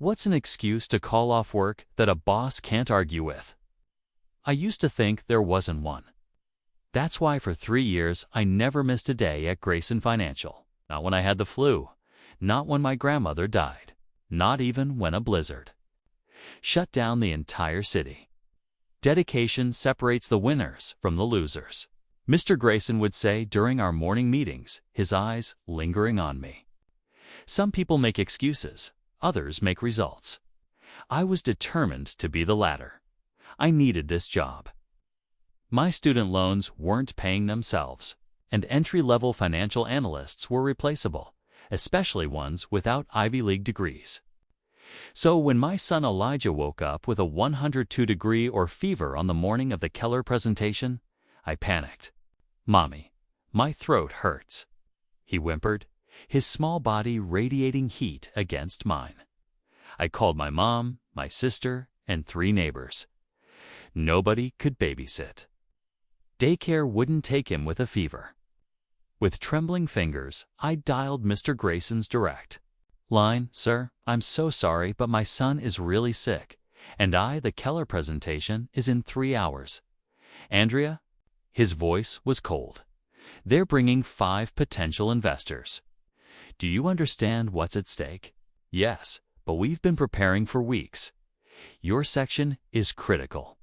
What's an excuse to call off work that a boss can't argue with? I used to think there wasn't one. That's why for 3 years I never missed a day at Grayson Financial. Not when I had the flu, not when my grandmother died, not even when a blizzard shut down the entire city. Dedication separates the winners from the losers. Mr. Grayson would say during our morning meetings, his eyes lingering on me. Some people make excuses, others make results. I was determined to be the latter. I needed this job. My student loans weren't paying themselves, and entry-level financial analysts were replaceable, especially ones without Ivy League degrees. So when my son Elijah woke up with a 102-degree or fever on the morning of the Keller presentation, I panicked. "Mommy, my throat hurts," he whimpered, his small body radiating heat against mine. I called my mom, my sister, and 3 neighbors. Nobody could babysit. Daycare wouldn't take him with a fever. With trembling fingers, I dialed Mr. Grayson's direct line. "Sir, I'm so sorry, but my son is really sick, and the Keller presentation is in 3 hours. Andrea?" His voice was cold. "They're bringing 5 potential investors. Do you understand what's at stake?" "Yes, but we've been preparing for weeks. Your section is critical."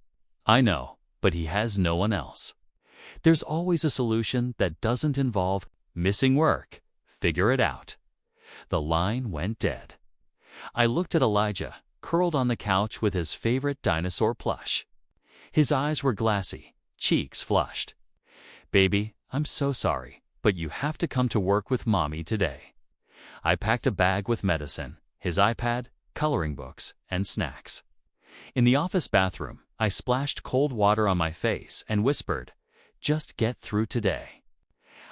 "I know, but he has no one else." There's always a solution that doesn't involve missing work. Figure it out. The line went dead. I looked at Elijah, curled on the couch with his favorite dinosaur plush. His eyes were glassy, cheeks flushed. "Baby, I'm so sorry, but you have to come to work with Mommy today." I packed a bag with medicine, his iPad, coloring books, and snacks. In the office bathroom, I splashed cold water on my face and whispered, "Just get through today."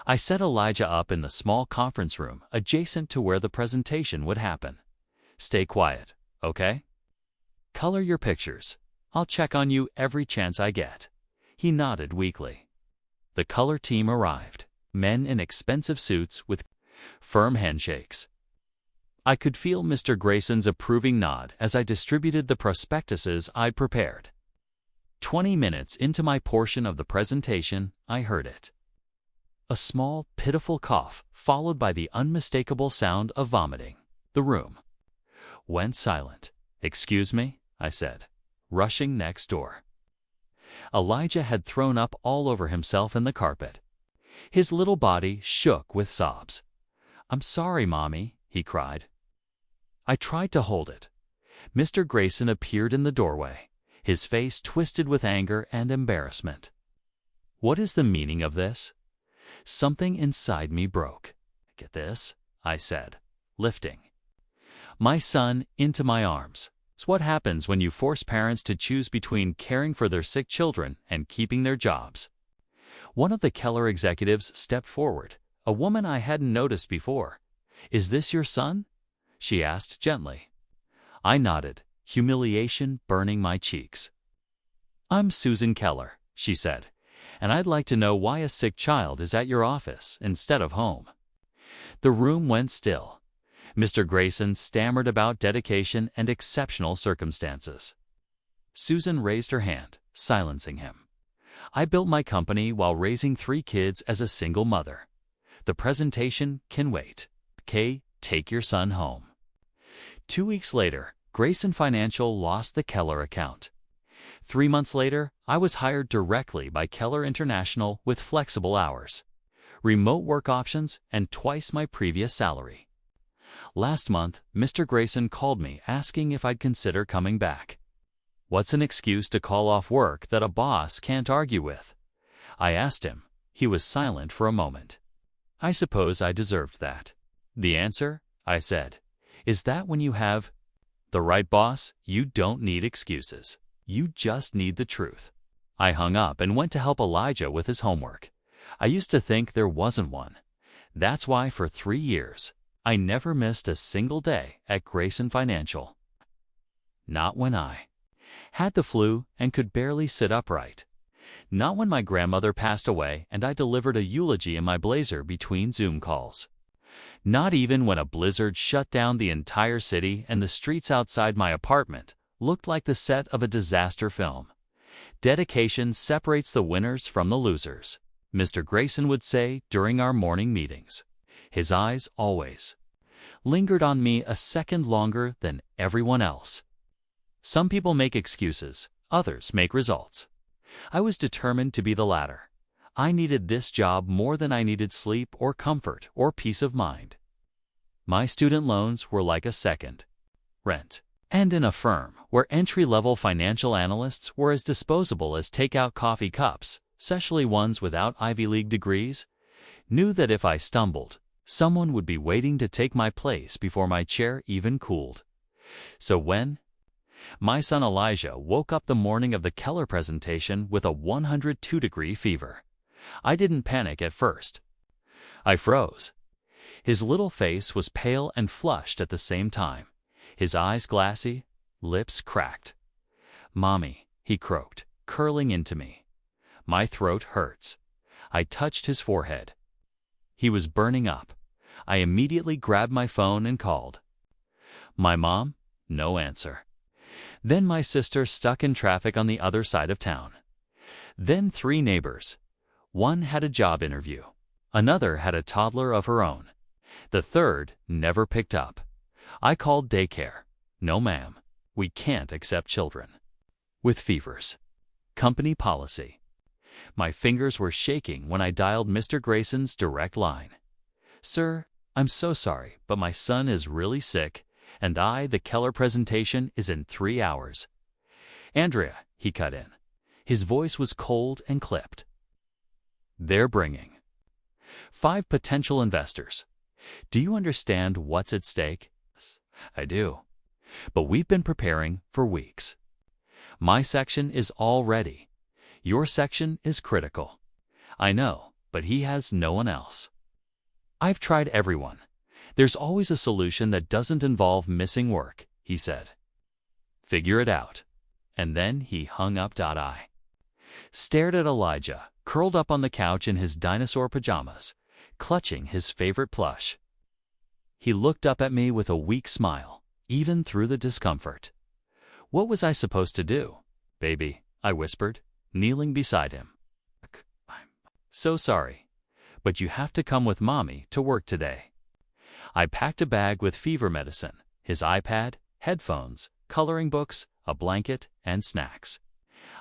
I set Elijah up in the small conference room adjacent to where the presentation would happen. "Stay quiet, okay? Color your pictures. I'll check on you every chance I get." He nodded weakly. The color team arrived, men in expensive suits with firm handshakes. I could feel Mr. Grayson's approving nod as I distributed the prospectuses I'd prepared. 20 minutes into my portion of the presentation, I heard it. A small, pitiful cough, followed by the unmistakable sound of vomiting. The room went silent. "Excuse me," I said, rushing next door. Elijah had thrown up all over himself in the carpet. His little body shook with sobs. "I'm sorry, Mommy," he cried. I tried to hold it. Mr. Grayson appeared in the doorway, his face twisted with anger and embarrassment. "What is the meaning of this?" Something inside me broke. "Get this," I said, lifting my son into my arms. It's what happens when you force parents to choose between caring for their sick children and keeping their jobs. One of the Keller executives stepped forward, a woman I hadn't noticed before. "Is this your son?" she asked gently. I nodded, humiliation burning my cheeks. "I'm Susan Keller," she said, "and I'd like to know why a sick child is at your office instead of home." The room went still. Mr. Grayson stammered about dedication and exceptional circumstances. Susan raised her hand, silencing him. "I built my company while raising 3 kids as a single mother. The presentation can wait. Kay, take your son home." 2 weeks later, Grayson Financial lost the Keller account. 3 months later, I was hired directly by Keller International with flexible hours, remote work options, and twice my previous salary. Last month, Mr. Grayson called me asking if I'd consider coming back. What's an excuse to call off work that a boss can't argue with? I asked him. He was silent for a moment. I suppose I deserved that. "The answer," I said, "is that when you have the right boss, you don't need excuses. You just need the truth." I hung up and went to help Elijah with his homework. I used to think there wasn't one. That's why for 3 years, I never missed a single day at Grayson Financial. Not when I had the flu and could barely sit upright. Not when my grandmother passed away and I delivered a eulogy in my blazer between Zoom calls. Not even when a blizzard shut down the entire city and the streets outside my apartment looked like the set of a disaster film. Dedication separates the winners from the losers, Mr. Grayson would say during our morning meetings. His eyes always lingered on me a second longer than everyone else. Some people make excuses, others make results. I was determined to be the latter. I needed this job more than I needed sleep or comfort or peace of mind. My student loans were like a second rent. And in a firm where entry-level financial analysts were as disposable as takeout coffee cups, especially ones without Ivy League degrees, knew that if I stumbled, someone would be waiting to take my place before my chair even cooled. So when my son Elijah woke up the morning of the Keller presentation with a 102-degree fever, I didn't panic at first. I froze. His little face was pale and flushed at the same time, his eyes glassy, lips cracked. "Mommy," he croaked, curling into me. My throat hurts. I touched his forehead. He was burning up. I immediately grabbed my phone and called. My mom? No answer. Then my sister stuck in traffic on the other side of town. Then 3 neighbors. One had a job interview. Another had a toddler of her own. The third never picked up. I called daycare. "No, ma'am. We can't accept children with fevers. Company policy." My fingers were shaking when I dialed Mr. Grayson's direct line. "Sir, I'm so sorry, but my son is really sick, and the Keller presentation is in 3 hours. "Andrea," he cut in. His voice was cold and clipped. "They're bringing 5 potential investors. Do you understand what's at stake?" "I do. But we've been preparing for weeks. My section is all ready. Your section is critical." "I know, but he has no one else." "I've tried everyone. There's always a solution that doesn't involve missing work," he said. "Figure it out." And then he hung up. I stared at Elijah, curled up on the couch in his dinosaur pajamas, clutching his favorite plush. He looked up at me with a weak smile, even through the discomfort. "What was I supposed to do, baby?" I whispered, kneeling beside him. "I'm so sorry, but you have to come with Mommy to work today." I packed a bag with fever medicine, his iPad, headphones, coloring books, a blanket, and snacks.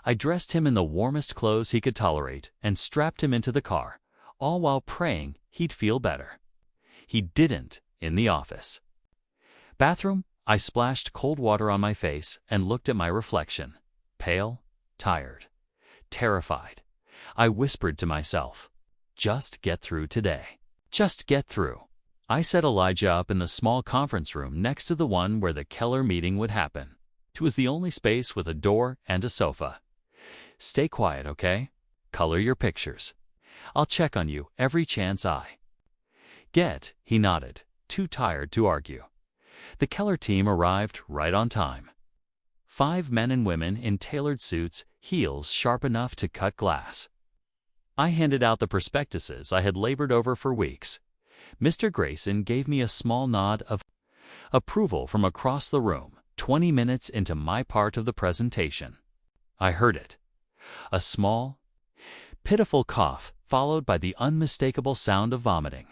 I dressed him in the warmest clothes he could tolerate and strapped him into the car, all while praying he'd feel better. He didn't in the office. Bathroom, I splashed cold water on my face and looked at my reflection. Pale, tired, terrified. I whispered to myself, "Just get through today. Just get through." I set Elijah up in the small conference room next to the one where the Keller meeting would happen. It was the only space with a door and a sofa. "Stay quiet, okay? Color your pictures. I'll check on you every chance I get," he nodded, too tired to argue. The Keller team arrived right on time. 5 men and women in tailored suits, heels sharp enough to cut glass. I handed out the prospectuses I had labored over for weeks. Mr. Grayson gave me a small nod of approval from across the room, 20 minutes into my part of the presentation. I heard it. A small, pitiful cough, followed by the unmistakable sound of vomiting.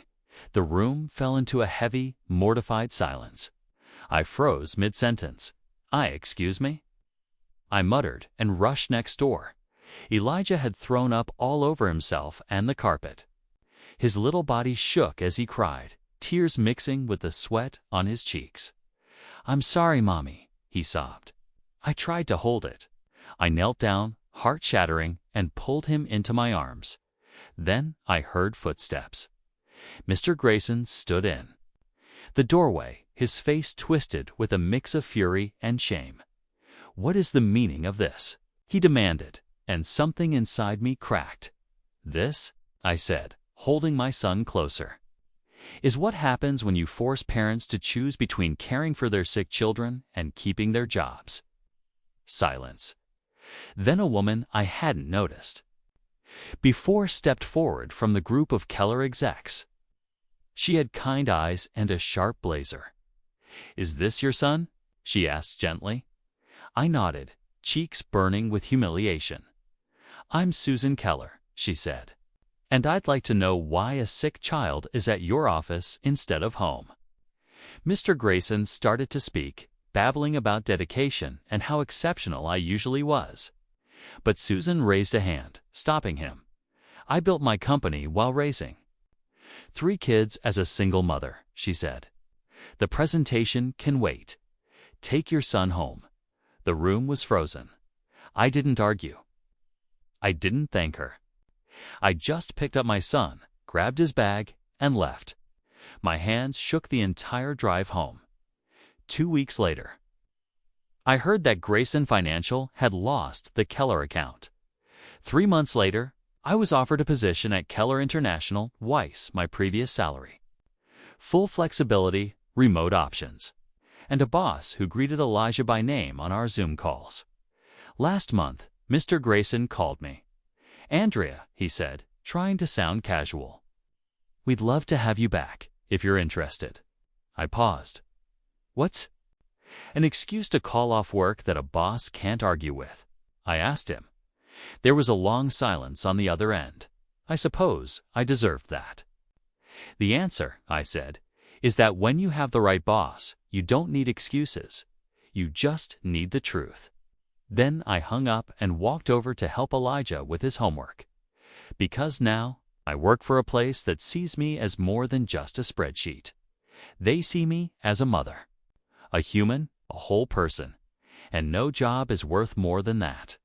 The room fell into a heavy, mortified silence. I froze mid-sentence. "Excuse me?" I muttered and rushed next door. Elijah had thrown up all over himself and the carpet. His little body shook as he cried, tears mixing with the sweat on his cheeks. "I'm sorry, Mommy," he sobbed. I tried to hold it. I knelt down, heart shattering, and pulled him into my arms. Then I heard footsteps. Mr. Grayson stood in the doorway, his face twisted with a mix of fury and shame. "What is the meaning of this?" he demanded, and something inside me cracked. "This," I said, holding my son closer, "is what happens when you force parents to choose between caring for their sick children and keeping their jobs." Silence. Then a woman I hadn't noticed before stepped forward from the group of Keller execs. She had kind eyes and a sharp blazer. "Is this your son?" she asked gently. I nodded, cheeks burning with humiliation. "I'm Susan Keller," she said, "and I'd like to know why a sick child is at your office instead of home." Mr. Grayson started to speak, babbling about dedication and how exceptional I usually was. But Susan raised a hand, stopping him. "I built my company while raising 3 kids as a single mother," she said. "The presentation can wait. Take your son home." The room was frozen. I didn't argue. I didn't thank her. I just picked up my son, grabbed his bag, and left. My hands shook the entire drive home. 2 weeks later, I heard that Grayson Financial had lost the Keller account. 3 months later, I was offered a position at Keller International, twice my previous salary. Full flexibility, remote options, and a boss who greeted Elijah by name on our Zoom calls. Last month, Mr. Grayson called me. "Andrea," he said, trying to sound casual, "we'd love to have you back, if you're interested." I paused. "What's an excuse to call off work that a boss can't argue with?" I asked him. There was a long silence on the other end. I suppose I deserved that. "The answer," I said, "is that when you have the right boss, you don't need excuses. You just need the truth." Then I hung up and walked over to help Elijah with his homework. Because now, I work for a place that sees me as more than just a spreadsheet. They see me as a mother, a human, a whole person, and no job is worth more than that.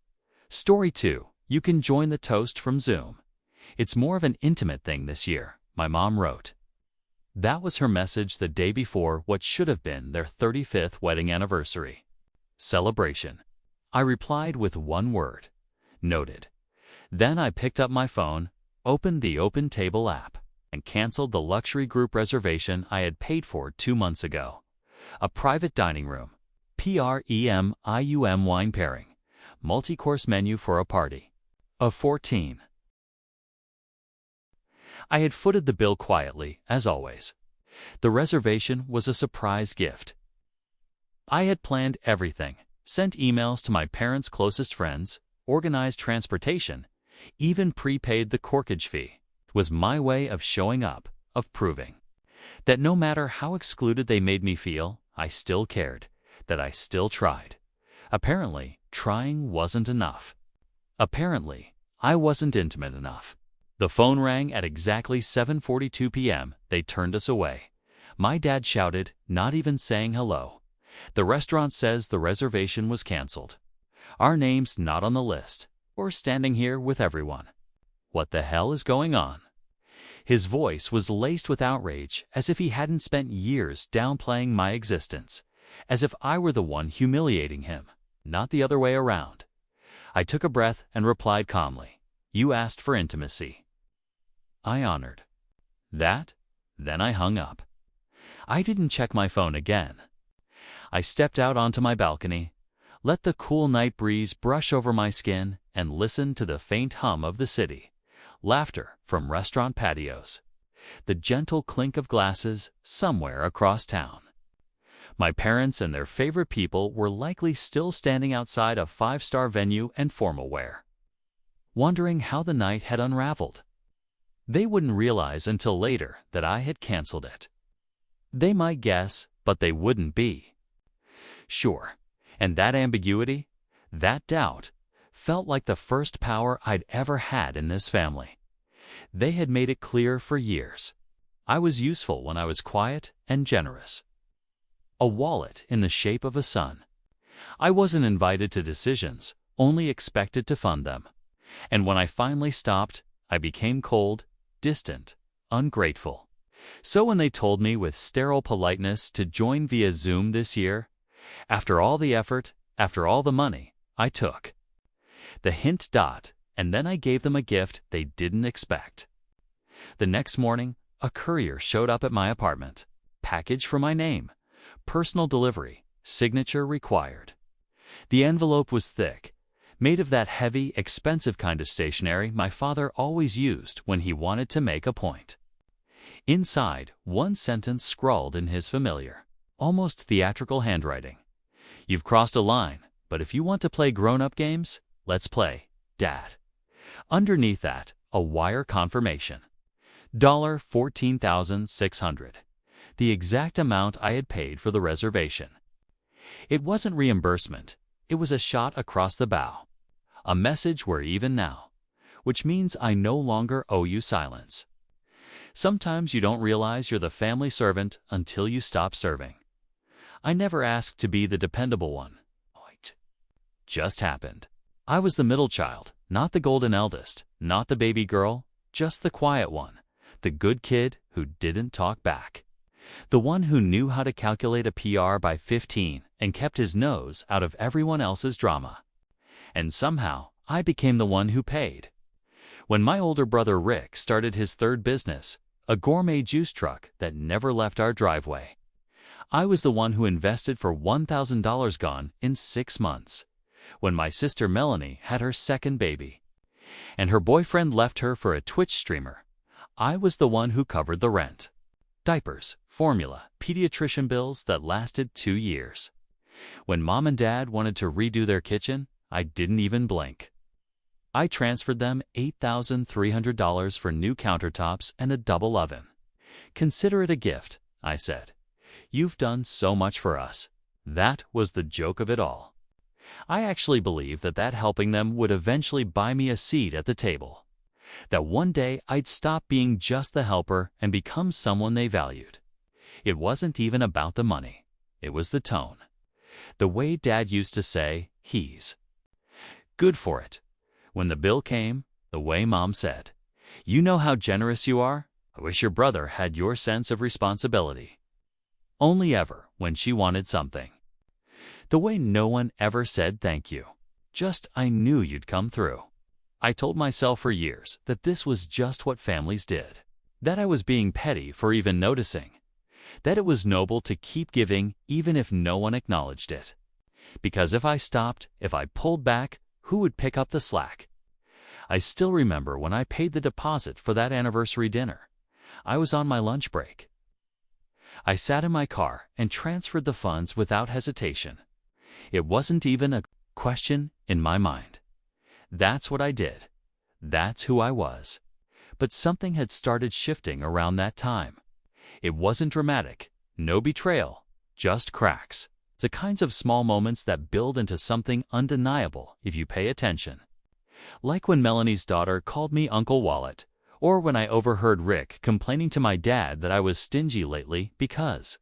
Story 2. You can join the toast from Zoom. It's more of an intimate thing this year, my mom wrote. That was her message the day before what should have been their 35th wedding anniversary. Celebration. I replied with one word. Noted. Then I picked up my phone, opened the Open Table app, and canceled the luxury group reservation I had paid for 2 months ago. A private dining room, premium wine pairing, multi-course menu for a party of 14. I had footed the bill quietly, as always. The reservation was a surprise gift. I had planned everything, sent emails to my parents' closest friends, organized transportation, even prepaid the corkage fee. It was my way of showing up, of proving that no matter how excluded they made me feel, I still cared, that I still tried. Apparently, trying wasn't enough. Apparently, I wasn't intimate enough. The phone rang at exactly 7:42 p.m. They turned us away. My dad shouted, not even saying hello. "The restaurant says the reservation was canceled. Our name's not on the list. We're standing here with everyone. What the hell is going on?" His voice was laced with outrage, as if he hadn't spent years downplaying my existence, as if I were the one humiliating him, not the other way around. I took a breath and replied calmly, "You asked for intimacy. I honored that." Then I hung up. I didn't check my phone again. I stepped out onto my balcony, let the cool night breeze brush over my skin, and listened to the faint hum of the city, laughter from restaurant patios, the gentle clink of glasses somewhere across town. My parents and their favorite people were likely still standing outside a 5-star venue and formal wear, wondering how the night had unraveled. They wouldn't realize until later that I had canceled it. They might guess, but they wouldn't be sure. And that ambiguity, that doubt, felt like the first power I'd ever had in this family. They had made it clear for years. I was useful when I was quiet and generous. A wallet in the shape of a son. I wasn't invited to decisions, only expected to fund them. And when I finally stopped, I became cold, distant, ungrateful. So when they told me with sterile politeness to join via Zoom this year, after all the effort, after all the money, I took the hint, and then I gave them a gift they didn't expect. The next morning, a courier showed up at my apartment. Package for my name. Personal delivery. Signature required. The envelope was thick, made of that heavy, expensive kind of stationery my father always used when he wanted to make a point. Inside, one sentence scrawled in his familiar, almost theatrical handwriting. "You've crossed a line, but if you want to play grown-up games, let's play, Dad." Underneath that, a wire confirmation. $14,600. The exact amount I had paid for the reservation. It wasn't reimbursement. It was a shot across the bow. A message we're even now, which means I no longer owe you silence. Sometimes you don't realize you're the family servant until you stop serving. I never asked to be the dependable one. It just happened. I was the middle child, not the golden eldest, not the baby girl, just the quiet one, the good kid who didn't talk back. The one who knew how to calculate a PR by 15 and kept his nose out of everyone else's drama. And somehow, I became the one who paid. When my older brother Rick started his third business, a gourmet juice truck that never left our driveway, I was the one who invested for $1,000 gone in 6 months. When my sister Melanie had her second baby, and her boyfriend left her for a Twitch streamer, I was the one who covered the rent. Diapers, formula, pediatrician bills that lasted 2 years. When Mom and Dad wanted to redo their kitchen, I didn't even blink. I transferred them $8,300 for new countertops and a double oven. "Consider it a gift," I said. "You've done so much for us." That was the joke of it all. I actually believed that helping them would eventually buy me a seat at the table. That one day I'd stop being just the helper and become someone they valued. It wasn't even about the money. It was the tone. The way Dad used to say, "He's good for it." When the bill came, the way Mom said, "You know how generous you are? I wish your brother had your sense of responsibility." Only ever when she wanted something. The way no one ever said thank you. Just, "I knew you'd come through." I told myself for years that this was just what families did. That I was being petty for even noticing. That it was noble to keep giving even if no one acknowledged it. Because if I stopped, if I pulled back, who would pick up the slack? I still remember when I paid the deposit for that anniversary dinner. I was on my lunch break. I sat in my car and transferred the funds without hesitation. It wasn't even a question in my mind. That's what I did. That's who I was. But something had started shifting around that time. It wasn't dramatic, no betrayal, just cracks. The kinds of small moments that build into something undeniable if you pay attention. Like when Melanie's daughter called me Uncle Wallet, or when I overheard Rick complaining to my dad that I was stingy lately because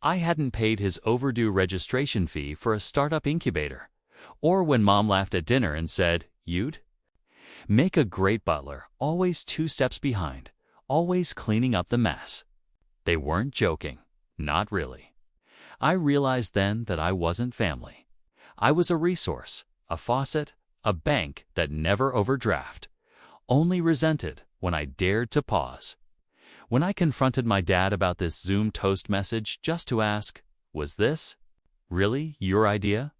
I hadn't paid his overdue registration fee for a startup incubator, or when Mom laughed at dinner and said, "You'd make a great butler, always 2 steps behind, always cleaning up the mess." They weren't joking, not really. I realized then that I wasn't family. I was a resource, a faucet, a bank that never overdraft, only resented when I dared to pause. When I confronted my dad about this Zoom toast message just to ask, "Was this really your idea?"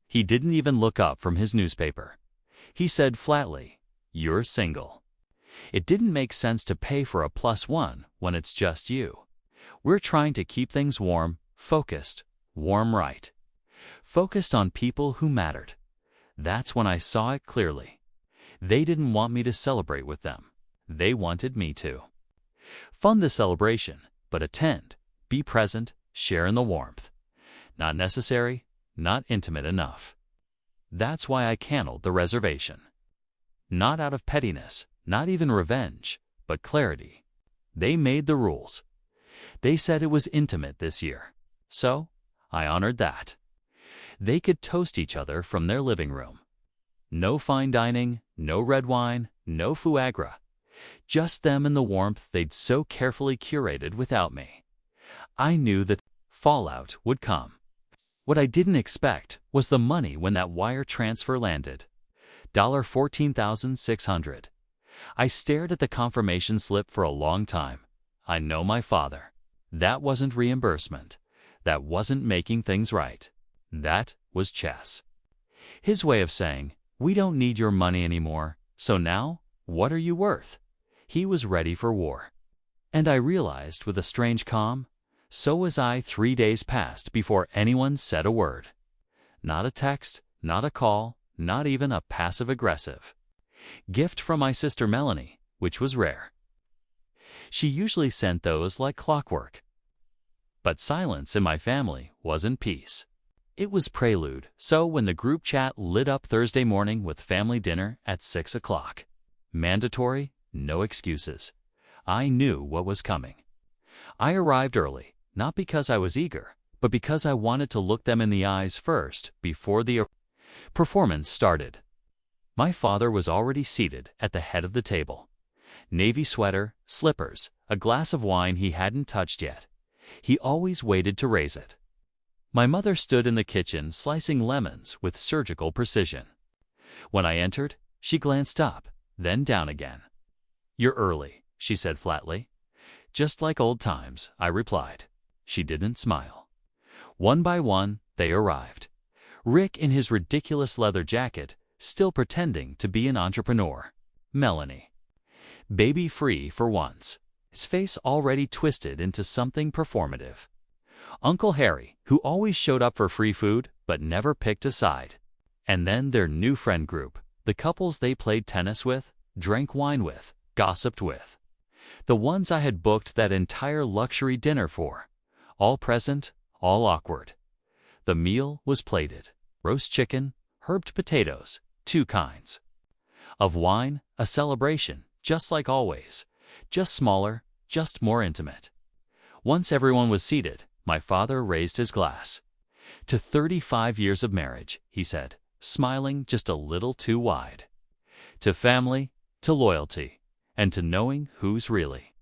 He didn't even look up from his newspaper. He said flatly, "You're single." It didn't make sense to pay for a +1 when it's just you. We're trying to keep things warm, focused, warm right. Focused on people who mattered. That's when I saw it clearly. They didn't want me to celebrate with them. They wanted me to. Fund the celebration, but attend, be present, share in the warmth. Not necessary, not intimate enough. That's why I canceled the reservation. Not out of pettiness, not even revenge, but clarity. They made the rules. They said it was intimate this year. So, I honored that. They could toast each other from their living room. No fine dining, no red wine, no foie gras. Just them and the warmth they'd so carefully curated without me. I knew that fallout would come. What I didn't expect was the money when that wire transfer landed. $14,600. I stared at the confirmation slip for a long time. I know my father. That wasn't reimbursement. That wasn't making things right. That was chess. His way of saying, "We don't need your money anymore, so now, what are you worth?" He was ready for war. And I realized with a strange calm, so was I. 3 days passed before anyone said a word. Not a text, not a call, not even a passive-aggressive gift from my sister Melanie, which was rare. She usually sent those like clockwork. But silence in my family wasn't peace. It was prelude, so when the group chat lit up Thursday morning with family dinner at 6 o'clock, mandatory, no excuses, I knew what was coming. I arrived early, not because I was eager, but because I wanted to look them in the eyes first before the performance started. My father was already seated at the head of the table. Navy sweater, slippers, a glass of wine he hadn't touched yet. He always waited to raise it. My mother stood in the kitchen slicing lemons with surgical precision. When I entered, she glanced up, then down again. "You're early," she said flatly. "Just like old times," I replied. She didn't smile. One by one, they arrived. Rick in his ridiculous leather jacket, still pretending to be an entrepreneur. Melanie, baby-free for once, his face already twisted into something performative. Uncle Harry, who always showed up for free food but never picked a side. And then their new friend group, the couples they played tennis with, drank wine with, gossiped with. The ones I had booked that entire luxury dinner for. All present, all awkward. The meal was plated. Roast chicken, herbed potatoes, 2 kinds. Of wine, a celebration, just like always. Just smaller, just more intimate. Once everyone was seated, my father raised his glass. "To 35 years of marriage," he said, smiling just a little too wide. "To family, to loyalty, and to knowing who's really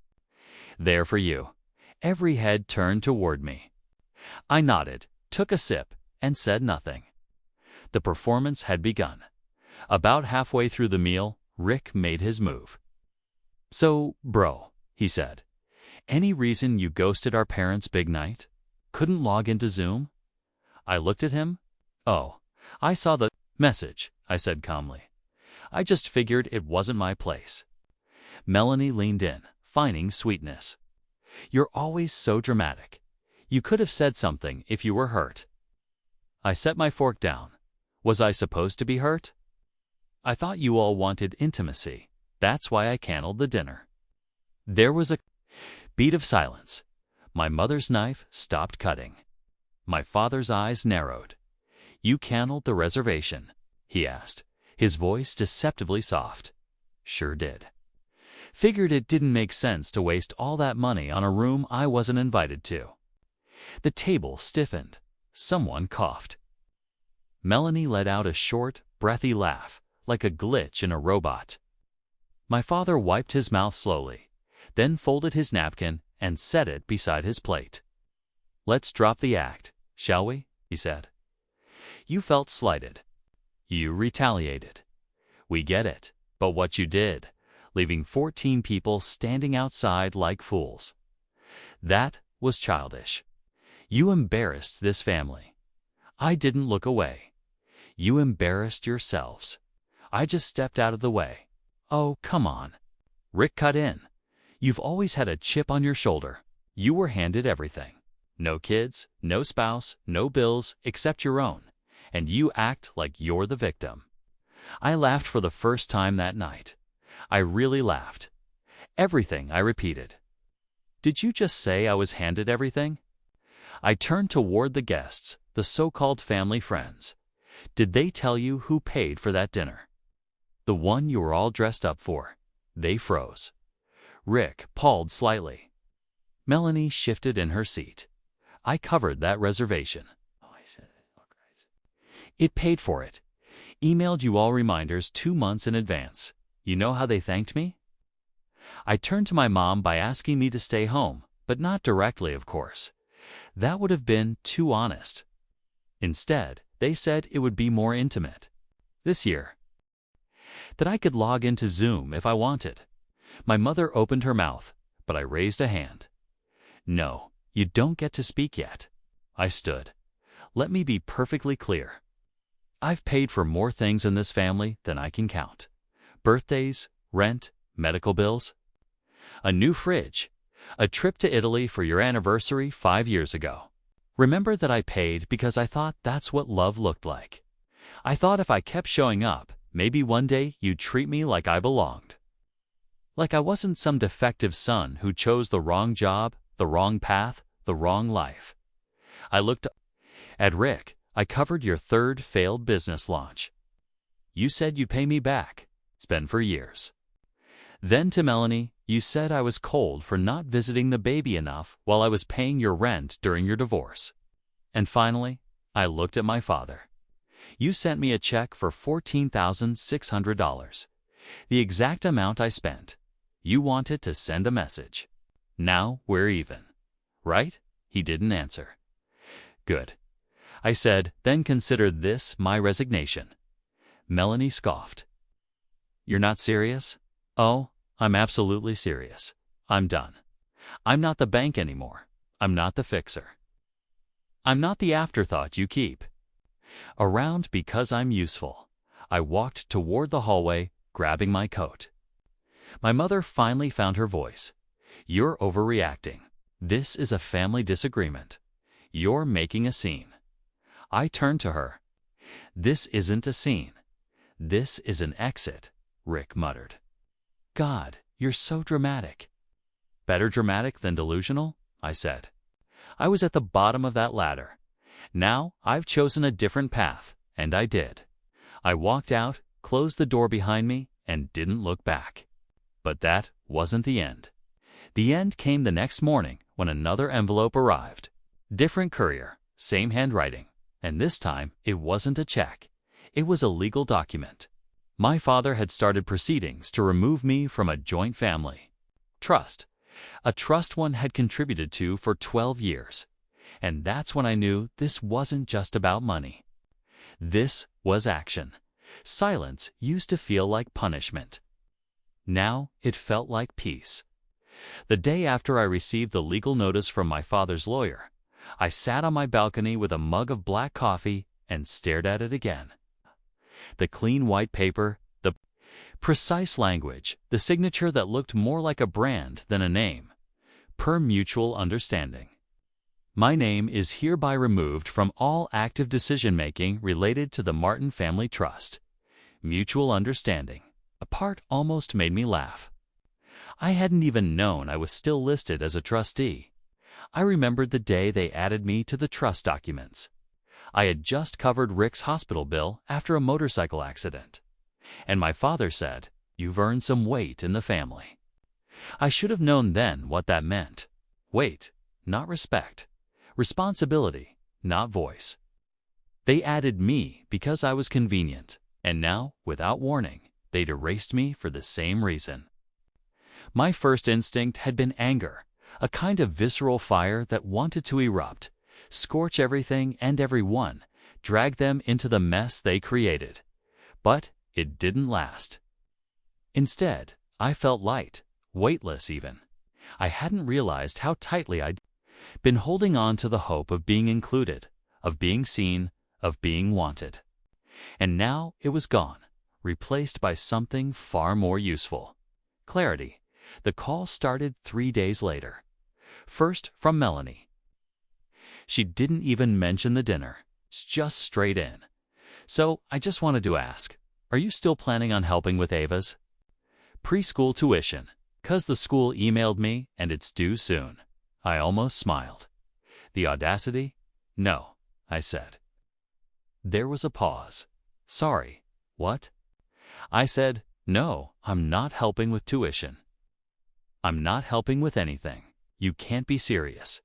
there for you." Every head turned toward me. I nodded, took a sip, and said nothing. The performance had begun. About halfway through the meal, Rick made his move. "So, bro," he said, "any reason you ghosted our parents' big night? Couldn't log into Zoom?" I looked at him. "Oh, I saw the message," I said calmly. "I just figured it wasn't my place." Melanie leaned in, finding sweetness. "You're always so dramatic. You could have said something if you were hurt." I set my fork down. Was I supposed to be hurt? "I thought you all wanted intimacy. That's why I canceled the dinner." There was a beat of silence. My mother's knife stopped cutting. My father's eyes narrowed. "You canceled the reservation?" he asked, his voice deceptively soft. "Sure did. Figured it didn't make sense to waste all that money on a room I wasn't invited to." The table stiffened. Someone coughed. Melanie let out a short, breathy laugh, like a glitch in a robot. My father wiped his mouth slowly, then folded his napkin and set it beside his plate. "Let's drop the act, shall we?" he said. "You felt slighted. You retaliated. We get it, but what you did, leaving 14 people standing outside like fools, that was childish. You embarrassed this family. I didn't look away. You embarrassed yourselves. I just stepped out of the way." "Oh, come on." Rick cut in. "You've always had a chip on your shoulder. You were handed everything. No kids, no spouse, no bills except your own. And you act like you're the victim." I laughed for the first time that night. I really laughed. "Everything," I repeated. "Did you just say I was handed everything?" I turned toward the guests, the so-called family friends. "Did they tell you who paid for that dinner? The one you were all dressed up for?" They froze. Rick paused slightly. Melanie shifted in her seat. "I covered that reservation." "Oh," I said. "Oh, Christ." "It paid for it. Emailed you all reminders 2 months in advance. You know how they thanked me?" I turned to my mom by asking me to stay home, but not directly, of course. That would have been too honest. Instead, they said it would be more intimate. This year. That I could log into Zoom if I wanted. My mother opened her mouth, but I raised a hand. "No, you don't get to speak yet." I stood. "Let me be perfectly clear. I've paid for more things in this family than I can count. Birthdays, rent, medical bills. A new fridge. A trip to Italy for your anniversary 5 years ago. Remember that I paid because I thought that's what love looked like. I thought if I kept showing up, maybe one day you'd treat me like I belonged. Like I wasn't some defective son who chose the wrong job, the wrong path, the wrong life. I looked at Rick. I covered your third failed business launch. You said you'd pay me back. It's been for years. Then to Melanie, you said I was cold for not visiting the baby enough while I was paying your rent during your divorce. And finally, I looked at my father. You sent me a check for $14,600, the exact amount I spent. You wanted to send a message. Now we're even. Right? He didn't answer. Good. I said, then consider this my resignation. Melanie scoffed. You're not serious? Oh, I'm absolutely serious. I'm done. I'm not the bank anymore. I'm not the fixer. I'm not the afterthought you keep around because I'm useful. I walked toward the hallway, grabbing my coat. My mother finally found her voice. You're overreacting. This is a family disagreement. You're making a scene. I turned to her. This isn't a scene. This is an exit, Rick muttered. God, you're so dramatic. Better dramatic than delusional, I said. I was at the bottom of that ladder. Now I've chosen a different path, and I did. I walked out, closed the door behind me, and didn't look back. But that wasn't the end. The end came the next morning when another envelope arrived. Different courier, same handwriting, and this time it wasn't a check. It was a legal document. My father had started proceedings to remove me from a joint family trust, a trust one had contributed to for 12 years. And that's when I knew this wasn't just about money. This was action. Silence used to feel like punishment. Now it felt like peace. The day after I received the legal notice from my father's lawyer, I sat on my balcony with a mug of black coffee and stared at it again. The clean white paper, the precise language, the signature that looked more like a brand than a name. Per mutual understanding. My name is hereby removed from all active decision-making related to the Martin Family Trust. Mutual understanding. A part almost made me laugh. I hadn't even known I was still listed as a trustee. I remembered the day they added me to the trust documents. I had just covered Rick's hospital bill after a motorcycle accident. And my father said, "You've earned some weight in the family." I should have known then what that meant. Weight, not respect. Responsibility, not voice. They added me because I was convenient, and now, without warning, they'd erased me for the same reason. My first instinct had been anger, a kind of visceral fire that wanted to erupt, scorch everything and everyone, drag them into the mess they created. But it didn't last. Instead, I felt light, weightless even. I hadn't realized how tightly I'd been holding on to the hope of being included, of being seen, of being wanted. And now it was gone, replaced by something far more useful. Clarity. The call started 3 days later. First from Melanie. She didn't even mention the dinner, just straight in. So I just wanted to ask, are you still planning on helping with Ava's preschool tuition? 'Cause the school emailed me and it's due soon. I almost smiled. The audacity? No, I said. There was a pause. Sorry, what? I said, no, I'm not helping with tuition. I'm not helping with anything. You can't be serious.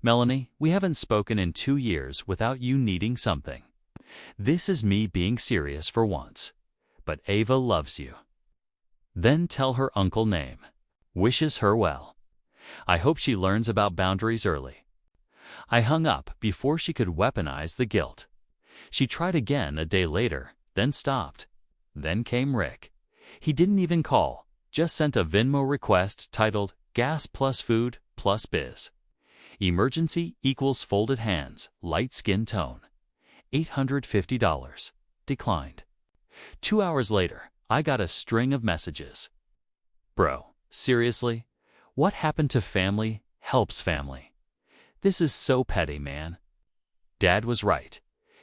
Melanie, we haven't spoken in 2 years without you needing something. This is me being serious for once. But Ava loves you. Then tell her uncle name. Wishes her well. I hope she learns about boundaries early. I hung up before she could weaponize the guilt. She tried again a day later, then stopped. Then came Rick. He didn't even call, just sent a Venmo request titled Gas plus Food plus Biz. Emergency equals folded hands, light skin tone. $850. Declined. 2 hours later, I got a string of messages. Bro, seriously? What happened to family helps family. This is so petty, man. Dad was right.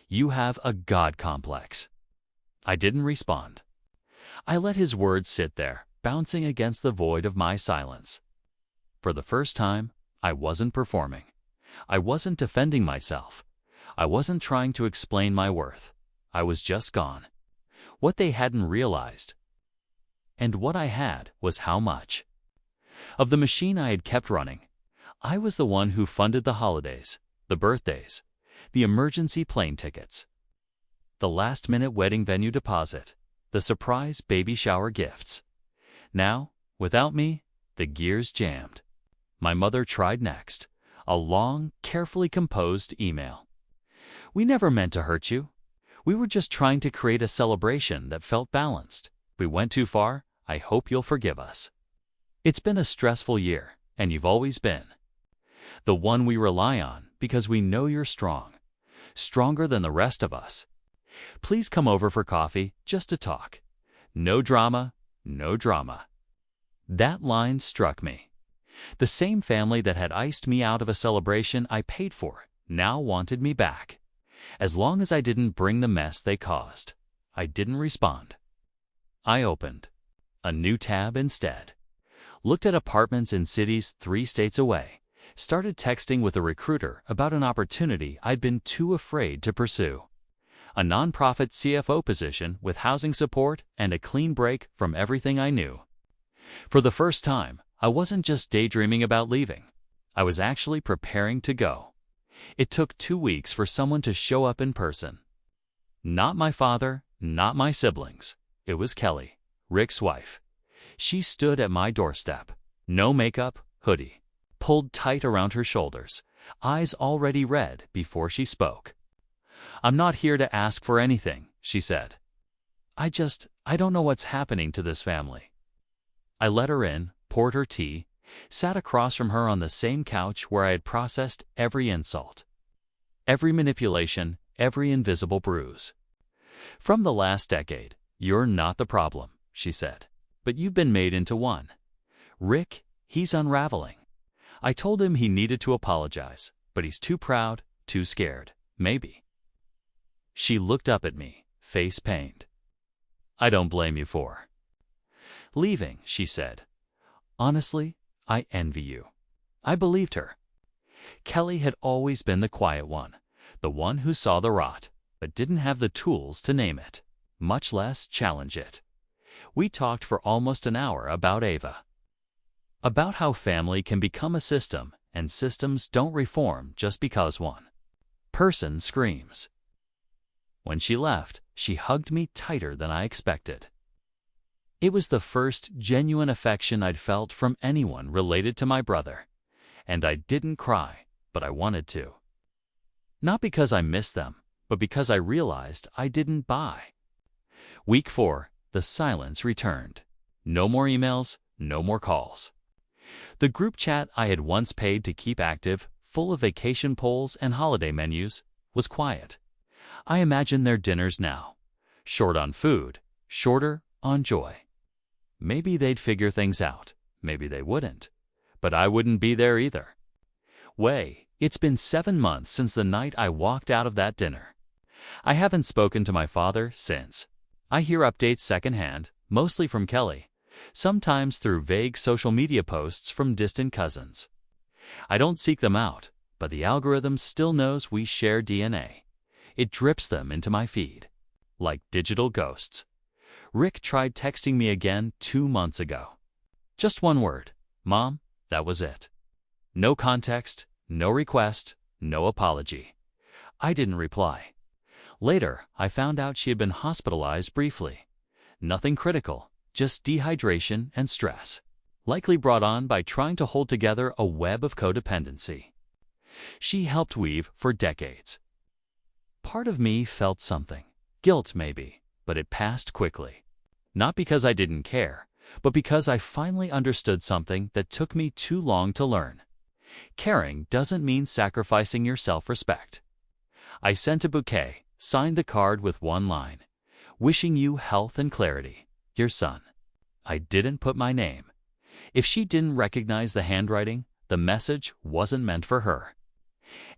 You have a God complex. I didn't respond. I let his words sit there, bouncing against the void of my silence. For the first time, I wasn't performing. I wasn't defending myself. I wasn't trying to explain my worth. I was just gone. What they hadn't realized, and what I had, was how much. Of the machine I had kept running, I was the one who funded the holidays, the birthdays, the emergency plane tickets, the last-minute wedding venue deposit, the surprise baby shower gifts. Now, without me, the gears jammed. My mother tried next, a long, carefully composed email. We never meant to hurt you. We were just trying to create a celebration that felt balanced. If we went too far, I hope you'll forgive us. It's been a stressful year, and you've always been the one we rely on because we know you're strong, stronger than the rest of us. Please come over for coffee just to talk. No drama, no drama. That line struck me. The same family that had iced me out of a celebration I paid for now wanted me back. As long as I didn't bring the mess they caused. I didn't respond. I opened a new tab instead. Looked at apartments in cities 3 states away. Started texting with a recruiter about an opportunity I'd been too afraid to pursue. A nonprofit CFO position with housing support and a clean break from everything I knew. For the first time, I wasn't just daydreaming about leaving. I was actually preparing to go. It took 2 weeks for someone to show up in person. Not my father, not my siblings. It was Kelly, Rick's wife. She stood at my doorstep. No makeup, hoodie, pulled tight around her shoulders, eyes already red before she spoke. "I'm not here to ask for anything," she said. I don't know what's happening to this family." I let her in, poured her tea, sat across from her on the same couch where I had processed every insult, every manipulation, every invisible bruise. "From the last decade, you're not the problem," she said, "but you've been made into one. Rick, he's unraveling. I told him he needed to apologize, but he's too proud, too scared, maybe." She looked up at me, face pained. "I don't blame you for leaving," she said. "Honestly, I envy you." I believed her. Kelly had always been the quiet one, the one who saw the rot, but didn't have the tools to name it, much less challenge it. We talked for almost an hour about Ava. About how family can become a system, and systems don't reform just because one person screams. When she left, she hugged me tighter than I expected. It was the first genuine affection I'd felt from anyone related to my brother, and I didn't cry, but I wanted to. Not because I missed them, but because I realized I didn't buy. Week 4, the silence returned. No more emails, no more calls. The group chat I had once paid to keep active, full of vacation polls and holiday menus, was quiet. I imagined their dinners now. Short on food, shorter on joy. Maybe they'd figure things out. Maybe they wouldn't. But I wouldn't be there either. It's been 7 months since the night I walked out of that dinner. I haven't spoken to my father since. I hear updates secondhand, mostly from Kelly, sometimes through vague social media posts from distant cousins. I don't seek them out, but the algorithm still knows we share DNA. It drips them into my feed, like digital ghosts. Rick tried texting me again 2 months ago. Just one word, "Mom," that was it. No context, no request, no apology. I didn't reply. Later, I found out she had been hospitalized briefly. Nothing critical, just dehydration and stress, likely brought on by trying to hold together a web of codependency she helped weave for decades. Part of me felt something, guilt maybe, but it passed quickly. Not because I didn't care, but because I finally understood something that took me too long to learn. Caring doesn't mean sacrificing your self-respect. I sent a bouquet, signed the card with one line, "Wishing you health and clarity, your son." I didn't put my name. If she didn't recognize the handwriting, the message wasn't meant for her.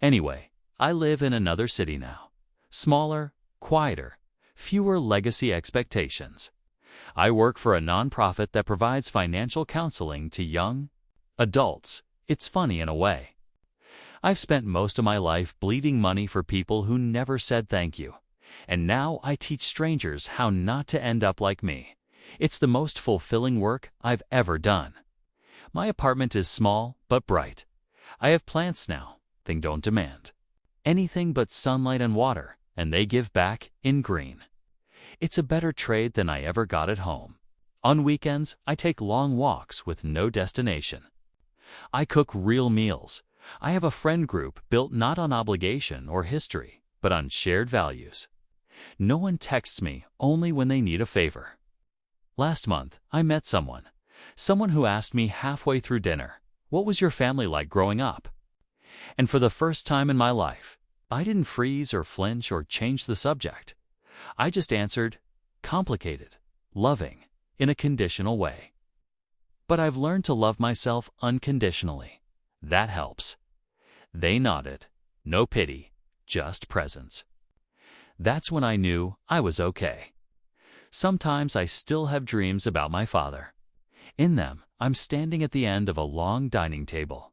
Anyway, I live in another city now. Smaller, quieter, fewer legacy expectations. I work for a nonprofit that provides financial counseling to young adults. It's funny in a way. I've spent most of my life bleeding money for people who never said thank you. And now I teach strangers how not to end up like me. It's the most fulfilling work I've ever done. My apartment is small but bright. I have plants now. They don't demand anything but sunlight and water, and they give back in green. It's a better trade than I ever got at home. On weekends, I take long walks with no destination. I cook real meals. I have a friend group built not on obligation or history, but on shared values. No one texts me only when they need a favor. Last month, I met someone who asked me halfway through dinner, "What was your family like growing up?" And for the first time in my life, I didn't freeze or flinch or change the subject. I just answered, complicated, loving, in a conditional way. But I've learned to love myself unconditionally. That helps. They nodded. No pity, just presence. That's when I knew I was okay. Sometimes I still have dreams about my father. In them, I'm standing at the end of a long dining table.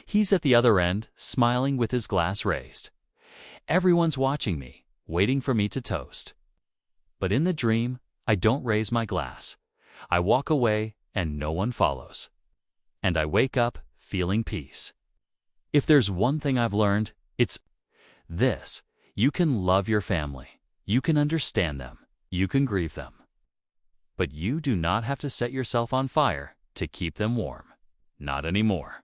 He's at the other end, smiling with his glass raised. Everyone's watching me, waiting for me to toast. But in the dream, I don't raise my glass. I walk away and no one follows. And I wake up feeling peace. If there's one thing I've learned, it's this: you can love your family, you can understand them, you can grieve them. But you do not have to set yourself on fire to keep them warm. Not anymore.